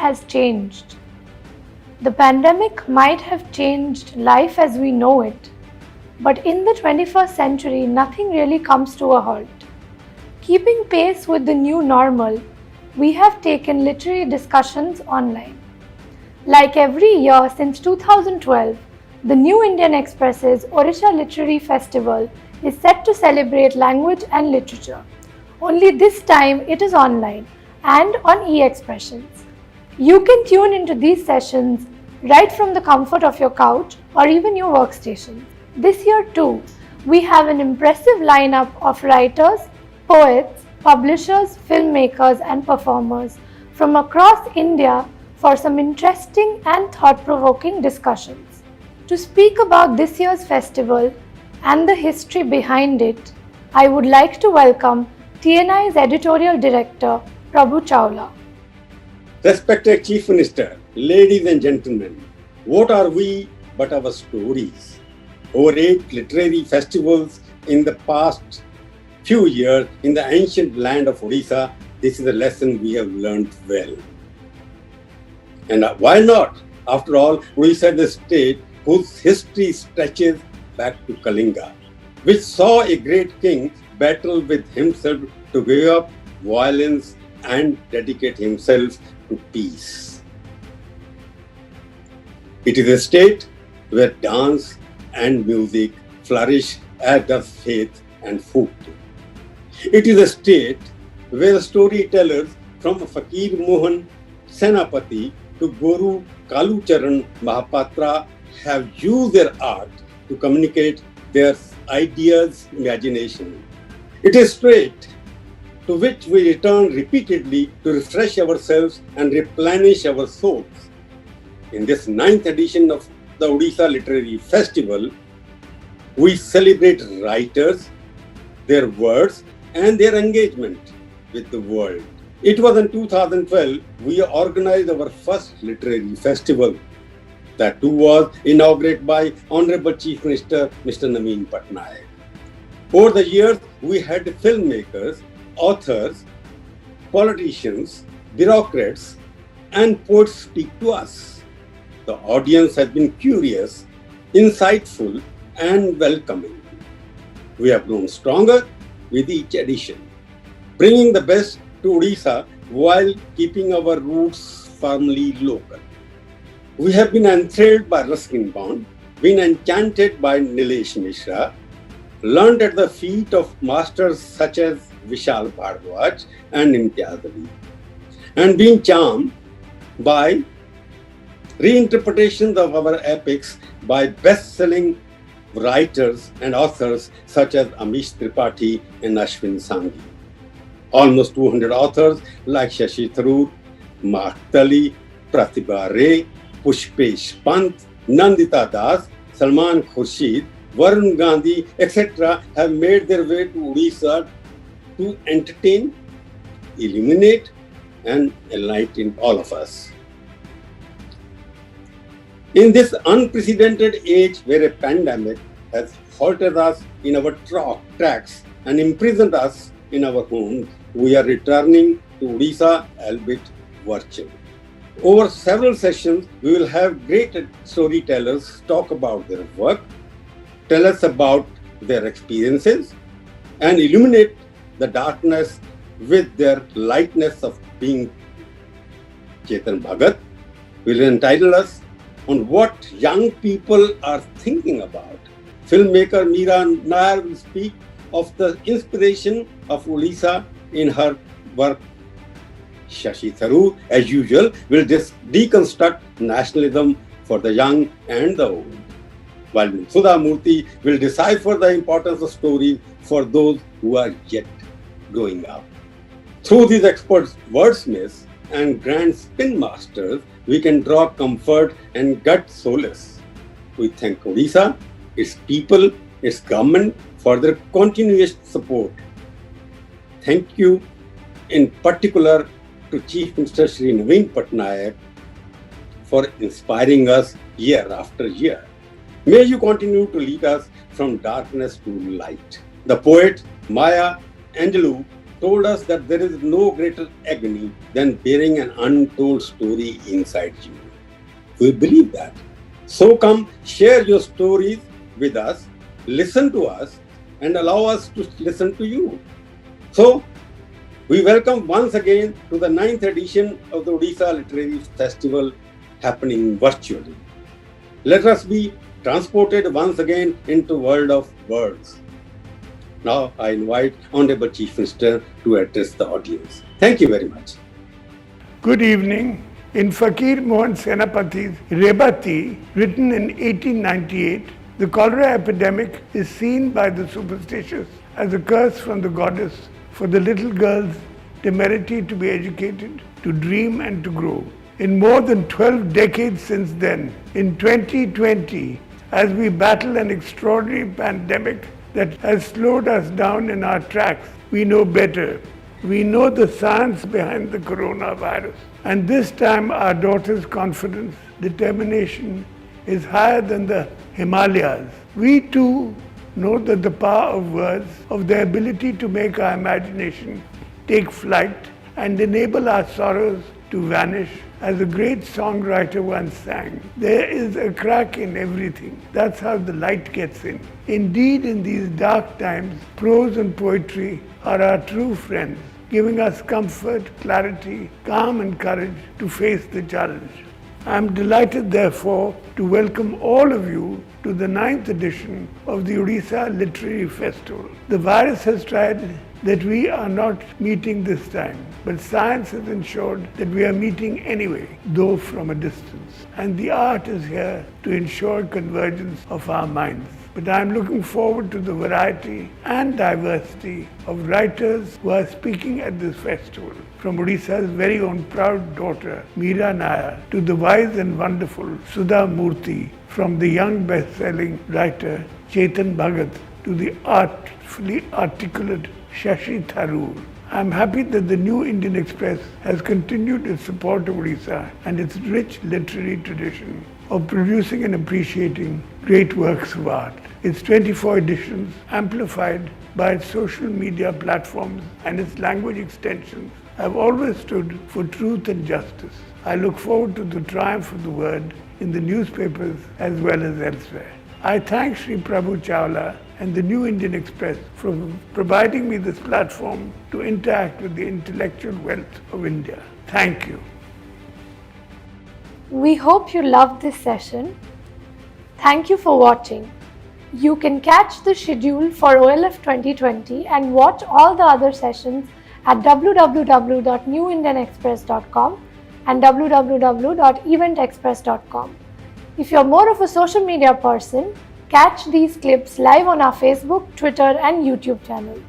has changed. The pandemic might have changed life as we know it, but in the 21st century, nothing really comes to a halt. Keeping pace with the new normal, we have taken literary discussions online. Like every year since 2012, the New Indian Express's Odisha Literary Festival is set to celebrate language and literature. Only this time it is online and on e-expressions. You can tune into these sessions right from the comfort of your couch or even your workstation. This year too, we have an impressive lineup of writers, poets, publishers, filmmakers and performers from across India for some interesting and thought-provoking discussions. To speak about this year's festival and the history behind it, I would like to welcome TNI's editorial director, Prabhu Chawla. Respected Chief Minister, ladies and gentlemen, what are we but our stories? Over 8 literary festivals in the past few years in the ancient land of Odisha, this is a lesson we have learned well. And why not? After all, Odisha is a state whose history stretches back to Kalinga, which saw a great king battle with himself to give up violence and dedicate himself to peace. It is a state where dance and music flourish as does faith and food. It is a state where storytellers from Fakir Mohan Senapati to Guru Kalucharan Mahapatra have used their art to communicate their ideas, imagination. It is a state to which we return repeatedly to refresh ourselves and replenish our souls. In this 9th edition of the Odisha Literary Festival, we celebrate writers, their words, and their engagement with the world. It was in 2012 we organized our first literary festival. That too was inaugurated by Honorable Chief Minister Mr. Naveen Patnaik. Over the years, we had filmmakers, authors, politicians, bureaucrats, and poets speak to us. The audience has been curious, insightful, and welcoming. We have grown stronger with each edition, bringing the best to Odisha while keeping our roots firmly local. We have been enthralled by Ruskin Bond, been enchanted by Nilesh Mishra, learned at the feet of masters such as Vishal Bhardwaj and Imtiaz Ali, and been charmed by reinterpretations of our epics by best-selling writers and authors such as Amish Tripathi and Ashwin Sanghi. Almost 200 authors like Shashi Tharoor, Mahtali, Pratibha Ray, Pushpesh Pant, Nandita Das, Salman Khurshid, Varun Gandhi, etc. have made their way to Odisha to entertain, illuminate, and enlighten all of us. In this unprecedented age where a pandemic has halted us in our tracks and imprisoned us in our homes, we are returning to Odisha, albeit virtual. Over several sessions, we will have great storytellers talk about their work, tell us about their experiences, and illuminate the darkness with their lightness of being. Chetan Bhagat will entitle us on what young people are thinking about. Filmmaker Meera Nair will speak of the inspiration of Odisha in her work. Shashi Tharoor, as usual, will deconstruct nationalism for the young and the old, while Sudha Murthy will decipher the importance of stories for those who are yet growing up. Through these expert wordsmiths and grand spin masters, we can draw comfort and gut solace. We thank Odisha, its people, its government for their continuous support. Thank you in particular to Chief Minister Shri Naveen Patnaik for inspiring us year after year. May you continue to lead us from darkness to light. The poet Maya Angelou told us that there is no greater agony than bearing an untold story inside you. We believe that. So come share your stories with us, listen to us, and allow us to listen to you. So, we welcome once again to the 9th edition of the Odisha Literary Festival happening virtually. Let us be transported once again into world of words. Now I invite Honorable Chief Minister to address the audience. Thank you very much. Good evening. In Fakir Mohan Senapati's Rebati, written in 1898, the cholera epidemic is seen by the superstitious as a curse from the goddess for the little girl's temerity to be educated, to dream and to grow. In more than 12 decades since then, in 2020, as we battle an extraordinary pandemic that has slowed us down in our tracks, we know better. We know the science behind the coronavirus. And this time our daughter's confidence, determination is higher than the Himalayas. We too know that the power of words, of their ability to make our imagination take flight and enable our sorrows to vanish. As a great songwriter once sang, there is a crack in everything. That's how the light gets in. Indeed, in these dark times, prose and poetry are our true friends, giving us comfort, clarity, calm and courage to face the challenge. I am delighted, therefore, to welcome all of you to the 9th edition of the Odisha Literary Festival. The virus has tried that we are not meeting this time, but science has ensured that we are meeting anyway, though from a distance. And the art is here to ensure convergence of our minds. But I am looking forward to the variety and diversity of writers who are speaking at this festival. From Odisha's very own proud daughter, Meera Nair, to the wise and wonderful Sudha Murthy, from the young best-selling writer Chetan Bhagat, to the artfully articulate Shashi Tharoor. I am happy that the New Indian Express has continued its support of Odisha and its rich literary tradition of producing and appreciating great works of art. Its 24 editions, amplified by its social media platforms and its language extensions, have always stood for truth and justice. I look forward to the triumph of the word in the newspapers as well as elsewhere. I thank Sri Prabhu Chawla and the New Indian Express for providing me this platform to interact with the intellectual wealth of India. Thank you. We hope you loved this session. Thank you for watching. You can catch the schedule for OLF 2020 and watch all the other sessions at www.newindianexpress.com and www.eventexpress.com. If you're more of a social media person, catch these clips live on our Facebook, Twitter and YouTube channels.